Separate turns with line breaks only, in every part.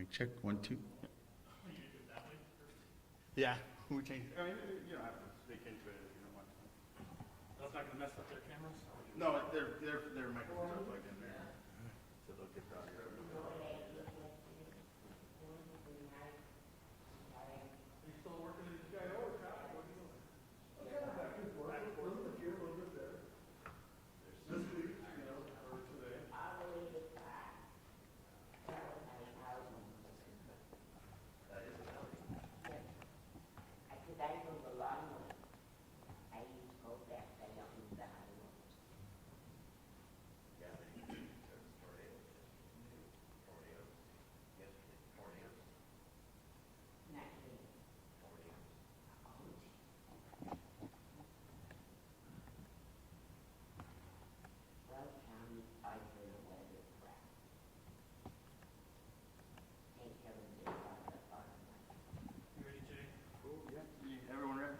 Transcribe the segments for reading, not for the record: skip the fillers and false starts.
Mic check, 1, 2.
Yeah, we changed. I mean, you don't have to speak into it if you don't want to.
That's not gonna mess up their cameras?
No, their microphones are plugged in there, so they'll get the audio.
You still working in this guy over, Kyle? What are you doing?
Back and forth, a little bit here, a little bit there. This week, you know, or today.
You ready, Jay?
Cool, yeah. Everyone ready?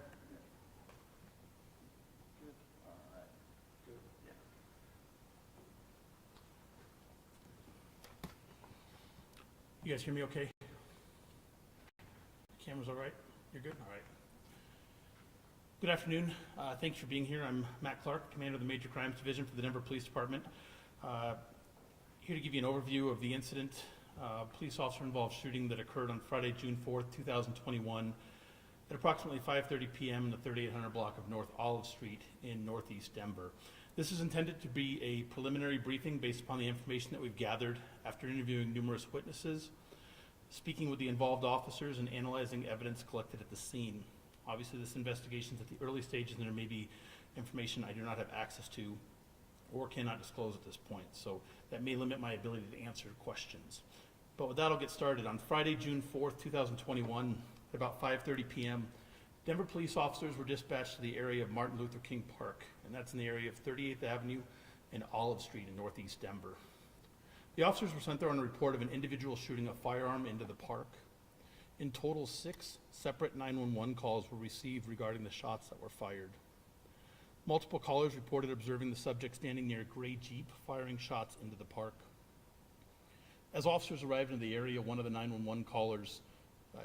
Good. All right. Good. Yeah.
You guys hear me okay? Camera's all right? You're good? All right. Good afternoon. Thanks for being here. I'm Matt Clark, Commander of the Major Crimes Division for the Denver Police Department. Here to give you an overview of the incident. Police officer involved shooting that occurred on Friday, June 4th, 2021 at approximately 5:30 p.m. in the 3800 block of North Olive Street in Northeast Denver. This is intended to be a preliminary briefing based upon the information that we've gathered after interviewing numerous witnesses, speaking with the involved officers, and analyzing evidence collected at the scene. Obviously, this investigation is at the early stages, and there may be information I do not have access to or cannot disclose at this point, so that may limit my ability to answer questions. But with that, I'll get started. On Friday, June 4th, 2021, at about 5:30 p.m., Denver police officers were dispatched to the area of Martin Luther King Park, and that's in the area of 38th Avenue and Olive Street in Northeast Denver. The officers were sent there on a report of an individual shooting a firearm into the park. In total, 6 separate 911 calls were received regarding the shots that were fired. Multiple callers reported observing the subject standing near a gray Jeep firing shots into the park. As officers arrived in the area, one of the 911 callers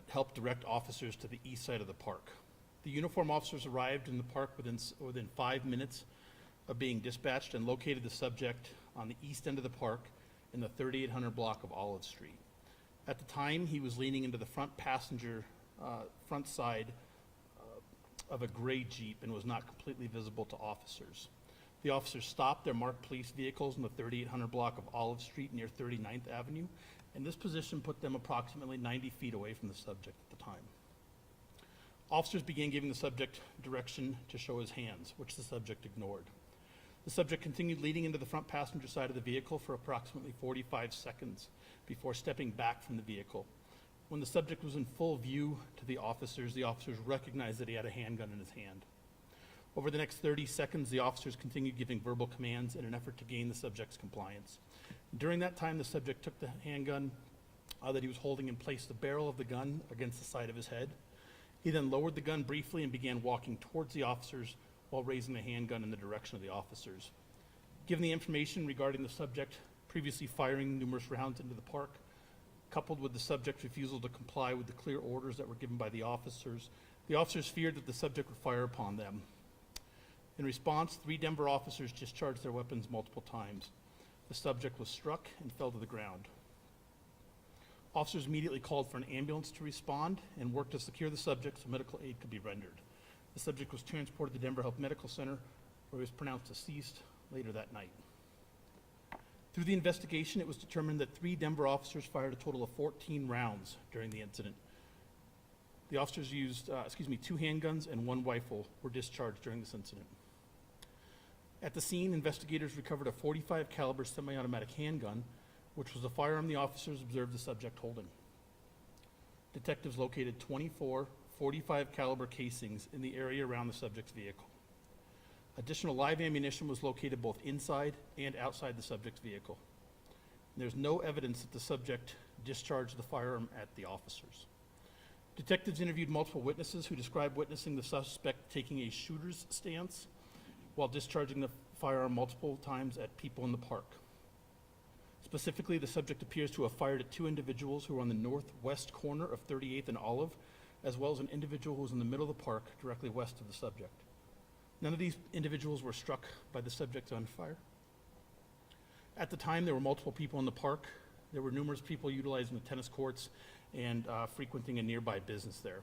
helped direct officers to the east side of the park. The uniformed officers arrived in the park within 5 minutes of being dispatched and located the subject on the east end of the park in the 3800 block of Olive Street. At the time, he was leaning into the front side of a gray Jeep and was not completely visible to officers. The officers stopped their marked police vehicles in the 3800 block of Olive Street near 39th Avenue, and this position put them approximately 90 feet away from the subject at the time. Officers began giving the subject direction to show his hands, which the subject ignored. The subject continued leading into the front passenger side of the vehicle for approximately 45 seconds before stepping back from the vehicle. When the subject was in full view to the officers recognized that he had a handgun in his hand. Over the next 30 seconds, the officers continued giving verbal commands in an effort to gain the subject's compliance. During that time, the subject took the handgun that he was holding and placed the barrel of the gun against the side of his head. He then lowered the gun briefly and began walking towards the officers while raising the handgun in the direction of the officers. Given the information regarding the subject previously firing numerous rounds into the park, coupled with the subject's refusal to comply with the clear orders that were given by the officers feared that the subject would fire upon them. In response, 3 Denver officers discharged their weapons multiple times. The subject was struck and fell to the ground. Officers immediately called for an ambulance to respond and worked to secure the subject so medical aid could be rendered. The subject was transported to Denver Health Medical Center, where he was pronounced deceased later that night. Through the investigation, it was determined that 3 Denver officers fired a total of 14 rounds during the incident. The officers used, 2 handguns and 1 rifle were discharged during this incident. At the scene, investigators recovered a .45 caliber semi-automatic handgun, which was the firearm the officers observed the subject holding. Detectives located 24 .45 caliber casings in the area around the subject's vehicle. Additional live ammunition was located both inside and outside the subject's vehicle. There's no evidence that the subject discharged the firearm at the officers. Detectives interviewed multiple witnesses who described witnessing the suspect taking a shooter's stance while discharging the firearm multiple times at people in the park. Specifically, the subject appears to have fired at two individuals who were on the northwest corner of 38th and Olive, as well as an individual who was in the middle of the park directly west of the subject. None of these individuals were struck by the subject gunfire. At the time, there were multiple people in the park. There were numerous people utilizing the tennis courts and frequenting a nearby business there.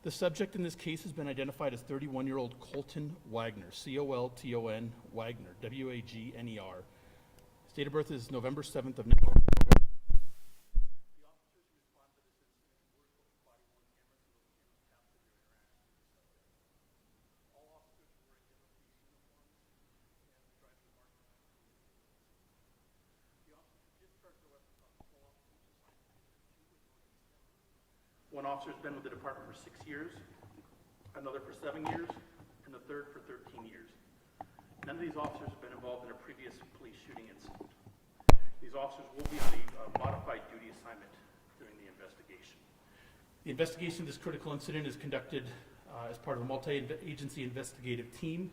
The subject in this case has been identified as 31-year-old Colton Wagner, C-O-L-T-O-N Wagner, W-A-G-N-E-R. His date of birth is November 7th of 19. One officer's been with the department for 6 years, another for 7 years, and the third for 13 years. None of these officers have been involved in a previous police shooting incident. These officers will be on a modified duty assignment during the investigation. The investigation of this critical incident is conducted as part of a multi-agency investigative team,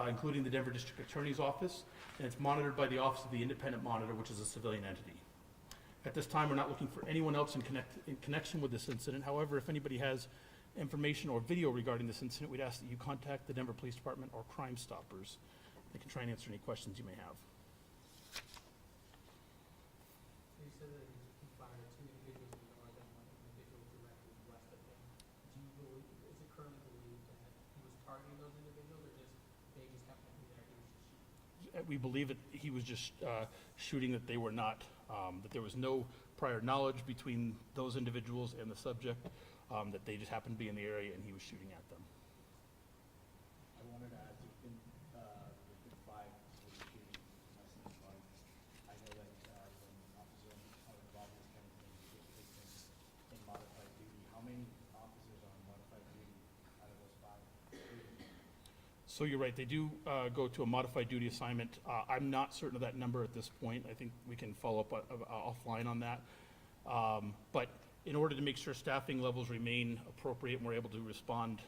including the Denver District Attorney's Office, and it's monitored by the Office of the Independent Monitor, which is a civilian entity. At this time, we're not looking for anyone else in connection with this incident. However, if anybody has information or video regarding this incident, we'd ask that you contact the Denver Police Department or Crime Stoppers. They can try and answer any questions you may have.
So you said that he fired at two individuals in the north and one individual directly west of him. Do you believe, is it currently believed that he was targeting those individuals, or just they just happened to be there, he was just shooting?
We believe that he was just shooting, that they were not, that there was no prior knowledge between those individuals and the subject, that they just happened to be in the area and he was shooting at them.
I wanted to ask, there's been 5 police shootings less than a month. I know that when officers are involved in this kind of thing, they get placed in modified duty. How many officers are on modified duty out of those 5?
So you're right, they do go to a modified duty assignment. I'm not certain of that number at this point. I think we can follow up offline on that. But in order to make sure staffing levels remain appropriate and we're able to respond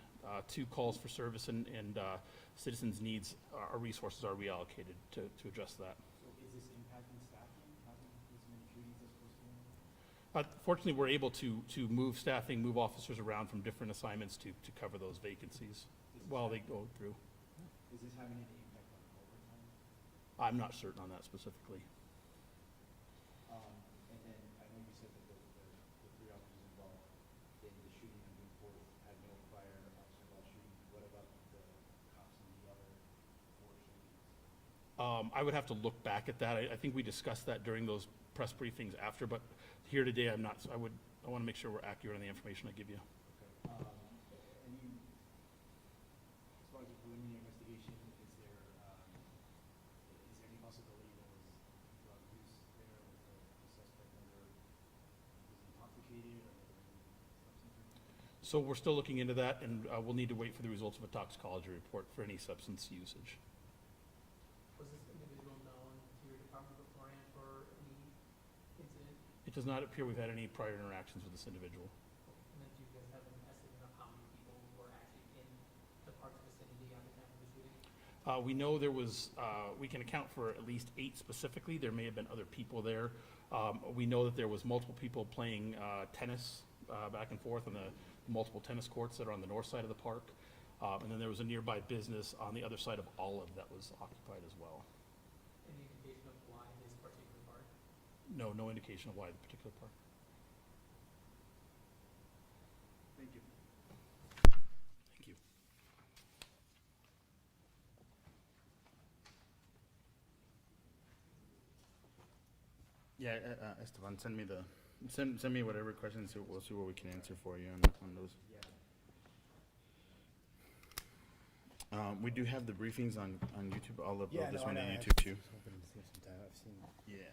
to calls for service and citizens' needs, our resources are reallocated to address that.
So is this impacting staffing, having as many shootings as opposed to?
Fortunately, we're able to move staffing, move officers around from different assignments to cover those vacancies while they go through.
Is this having any impact on overtime?
I'm not certain on that specifically.
And then I know you said that the 3 officers involved in the shooting on June 4th had no prior officer involved shooting. What about the cops in the other 4 shootings?
I would have to look back at that. I think we discussed that during those press briefings after, but here today I'm not. I want to make sure we're accurate on the information I give you.
Okay. Any, as far as the preliminary investigation, is there any possibility there was drug use there? Was the suspect under, was he intoxicated or substance use?
So we're still looking into that, and we'll need to wait for the results of a toxicology report for any substance usage.
Was this individual known to your department beforehand for any incident?
It does not appear we've had any prior interactions with this individual.
And then do you guys have an estimate of how many people were actually in the park's vicinity at the time of the shooting?
We know there was, we can account for at least 8 specifically. There may have been other people there. We know that there was multiple people playing tennis back and forth on the multiple tennis courts that are on the north side of the park. And then there was a nearby business on the other side of Olive that was occupied as well.
Any indication of why this particular park?
No, no indication of why the particular park.
Thank you.
Thank you.
Yeah, Esteban, send me whatever questions, so we'll see what we can answer for you on those. We do have the briefings on YouTube. I'll upload this one to YouTube too.
Hoping to save some time. I've seen.
Yeah.